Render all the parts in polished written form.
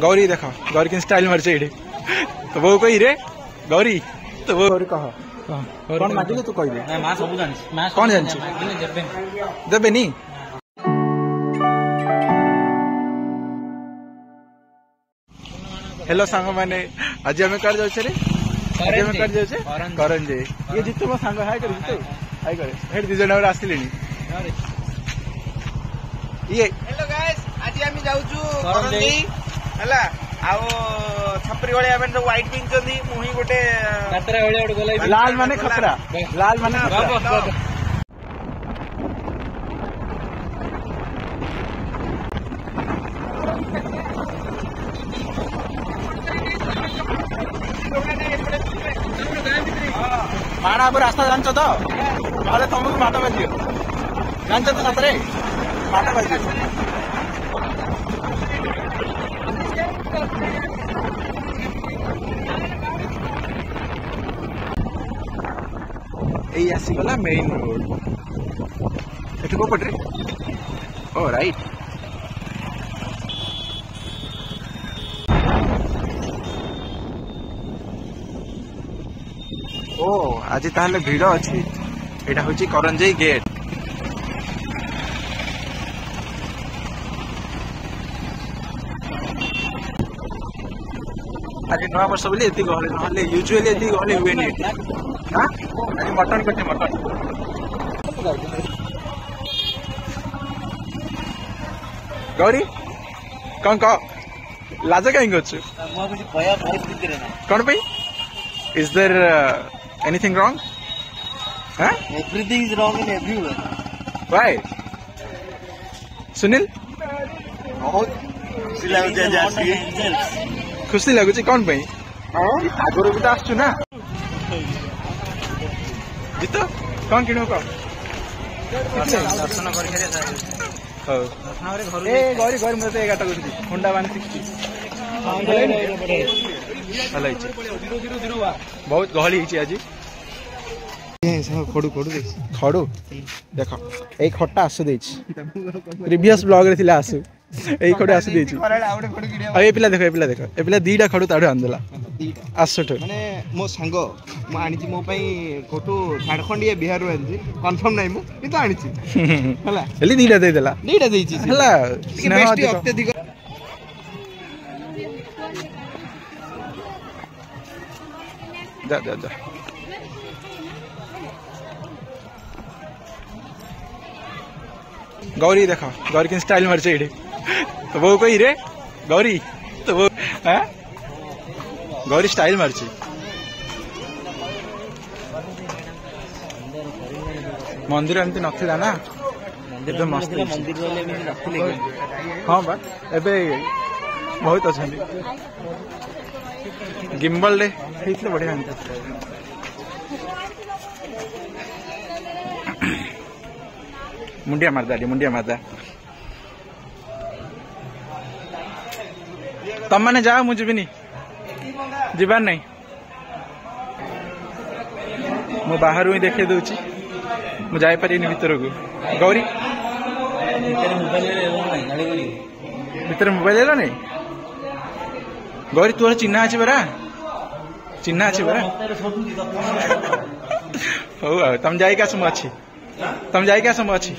गौरी देख गौरी कि स्टाइल मारছে एडे तो वो कही रे गौरी तो वो गौरी कह कौन मागिले तू कहि दे ना मां सब जानि मां कौन जानि देबे नी हेलो सांग माने आज हमें कर जाउ छे रे आज हमें कर जाउ छे करन जे ये जितु मो सांग हाय कर जितु हाय करे हेड दि जण आसिलेनी ये हेलो गाइस आज हम जाउ छु करन जे हला आओ छपरी वाले हम व्हाइट पिंक चंदी मुही गोटे खतरा वाले ओड गोलाई लाल माने खतरा माड़ा अब रास्ता जान तो ना तुमको माटा बाजी जान तो सतरे माटा बाजी आसीगला मेन रोड एठी को पटरे ओ राइट ओ आज ताहले भीड़ अच्छी एटा होची करंजई गेट आज नवा वर्ष बोली एति गहले नहले यूजुअली एति गहले हुए नहीं हां आज मटन कटे मटन गौरी कौन का लाज कहीं गछु मो कुछ भया परिस्थिति रे ना कोन पे is there anything wrong huh everything is wrong in everywhere why Sunil बहुत खुशी लगुची कौन पे आगुरी भी तो आसचु ना जीतो कौन किणो को दर्शन कर गौरी गौरी मत एगाटा कर हुंडा 160 बहुत गहली आज खड़ू खड़ू खड़ू देख यही खटा आसु दे प्रीवियस ब्लॉग रे थिला आसु यही खड़ू आसु दे ए पिला देख ए पिला दीटा खड़ू ताडू आंदला आसुठ माने मो संग मो आनी मो पई कोटू झारखंड या बिहार रो आनी कंफर्म नाही मो कितो आनी हला हेली दीटा दे देला दीटा देची हला बेस्ट अत्यधिक जा जा जा गौरी देख गौरी कि स्टाइल मारছে एडे तो वो कही रे गौरी तो वो गौरी स्टाइल मारছে मंदिर एमती नथिला ना मंदिर मस्त मंदिर वाले भी रखले हां बा एबे बहुत अच्छा गिम्बल रे ठीक बढ़िया मुंडिया मारदा तम मैंने जाओ मुझे भी नहीं जीवार नहीं मु बाहर ही देखे दूची मु जाई पारिनी भीतर को गौरी भीतर मोबाइल ले नहीं गौरी तोर चिन्ह अच्छे बरा चिन्ह अच्छे बरा हो तुम जाई क्या समय अच्छी तुम जाई क्या समय अच्छी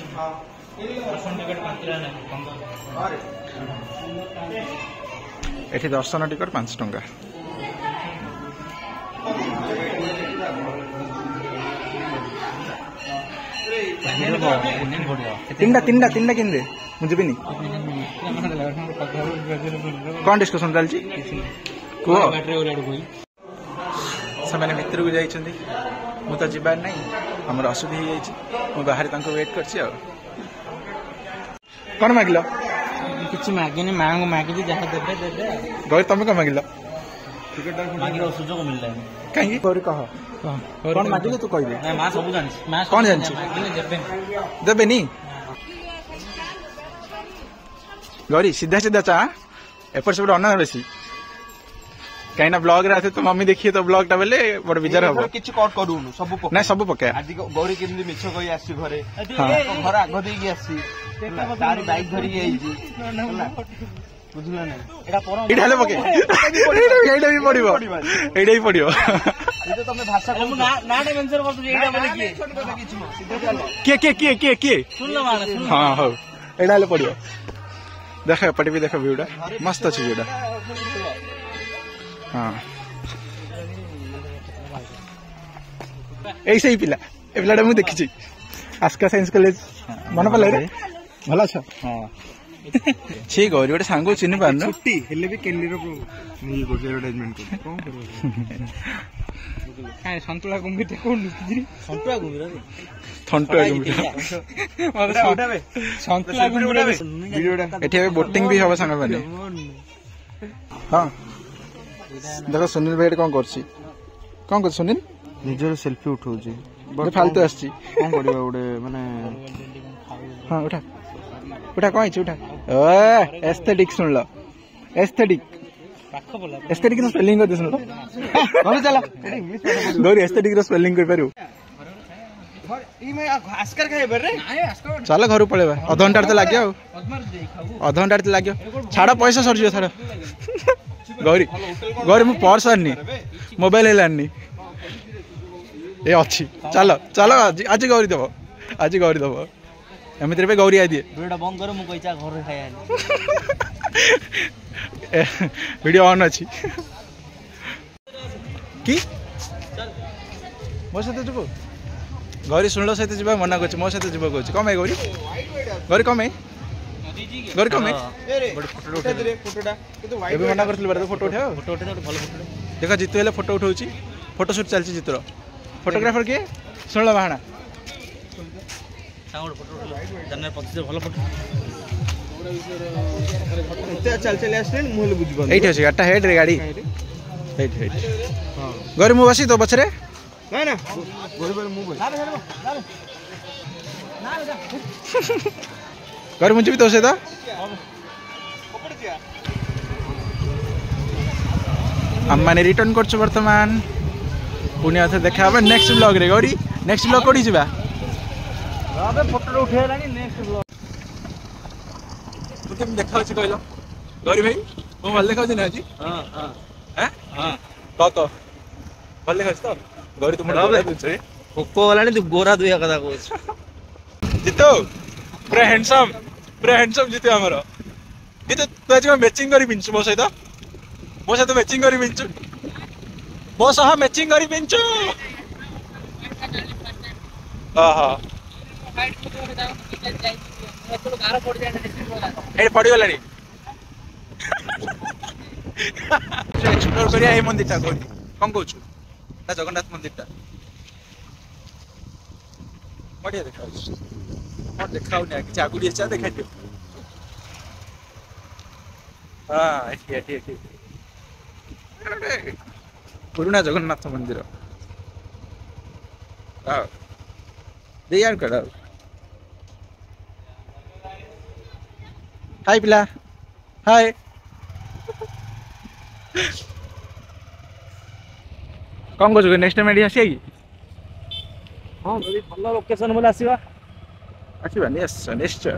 एठी दर्शन टिकट 5 टंका तीन किन मुझे भी नहीं कौन डिस्कशन चलती से भितर को जाइए मु तो जीवार नहीं आमर असुविधा हो जाए बाहर वेट कर कौन मागिल किसी मागिनी माँ को मागी जहाँ देते देते गौरी तुम कौन मागिल सुजोग मिलता कहीं गौरी कह कौन मागिले तू कह दे माँ सब जानि कौन जानि देबे नी गौरी सीधा सीधा चा एपट सेपट अना बेसी कहीं ब्लॉग रे तो मम्मी देखिए तो ब्लॉग टा बेले बड़ बिजार हो किछ कट करूनु सब पके ना सब पके आज गौरी केमदी मिछ कहि आसी घरे घर आग देकी आसी तारी बाइक धरी आइजी बुझला नहीं एटा परम एटा हेले पके एटा भी पड़िबो एटा भी पड़िबो ये तो तमे भाषा को नाडे मेंशन कर दो एटा बोले की सीधे चलो के सुन लो माने हां हो एटा हेले पड़िबो देखो पटी भी देखो व्यूटा मस्त अछि व्यूटा हां ऐसे ही पिला ए पिलाटा मु देखिछि आस्का साइंस कॉलेज मन पले रे भला छ हां छी गौरी गोटे सांग चिन्ह पार छुट्टी हेले भी केलीर मिल को एडवर्टाइजमेंट को कोन करो हां संतुला गुंगीते कोन लुकी संतुला गुंगीरा थंटुआ गुंगीरा मते उठाबे संतुला गुंगीरा वीडियोटा एठी बोटिंग भी होबा संग माने हां देखो सुनील भाई कोन करछि कोन कर सुनील निजर सेल्फी उठाउ छी फालतू आछि कोन करबा ओडे माने हां उठा उठा कौन उठा ओए एस्थेटिक सुन लो एस्थेटिक एस्थेटिक रो स्पेलिंग कर दे सुन लो बोल चला गौरी एस्थेटिक रो स्पेलिंग कर पारू ई में आस्कर खाए बर रे चल घर पळेबा आधा घंटा तो लाग्यो आधा घंटा तो लाग्यो छाड़ पैसा सरजियो छाड़ गौरी गौरी मु पर्स आनी मोबाइल हेलानी ए अच्छी चलो चलो आज गौरी दबो आज गौरी दबो एमिति रे गौरी आ दिए वीडियो बंद करो मु कइचा घर रे खाया वीडियो ऑन अछि की मो साथे जबो गौरी सुनलो साथे जबा मना करछ मो साथे जबो कहछ कमे गौरी गौरी कमे गौरी कमे बड़ फोटो उठा दे फोटोटा किंतु वाइट एबे मना करथले बड़ फोटो उठाओ फोटो उठा भलो फोटो देखा जितु हेले फोटो उठाउची फोटो शूट चलची जितुर फोटोग्राफर के सुनलो बाहाना साउंड फोटो जनर पति भलो फोटो चल चल आस्टेन मुहल बुझबो एठी अछि गाटा हेड रे गाड़ी हेड हेड हां गौरी मु बसी तो बछरे ना ना गौरी बार मु बोल गौरी मुझे भी तो से दा अम्मा ने रिटर्न करछ वर्तमान पुणे आथे देखा हबे नेक्स्ट व्लॉग रे गौरी नेक्स्ट व्लॉग कोडी जिबा अबे फोटो उठेलानी नेक्स्ट ब्लॉग तू केम देखा अछि कहलो गौरी भाई मो भल देखा छी ना जी हां हां हां तो भल देखा छी तो गौरी तुम छे कोको वाला नहीं तू गोरा दुया कथा कोछ जितो पूरा हैंडसम जितो हमरो जितो तू आज मैचिंग करी पिंचु मो सहित मैचिंग करी पिंचु मो सह मैचिंग करी पिंचु हां हां ए पड़ी गलानी एक्सप्लोर करिया ए मंदिरटा कोन कहूछु ता जगन्नाथ मंदिरटा बढ़िया देखाउ और देखाउ ने कि आगुड़ी अच्छा देखा दियो हां एठी पुराना जगन्नाथ मंदिर हां दे यार करा हाय पिला हाय कौन को नेक्स्ट टाइम एडी आसी हां भलो लोकेशन बोले आसीबा निश्चय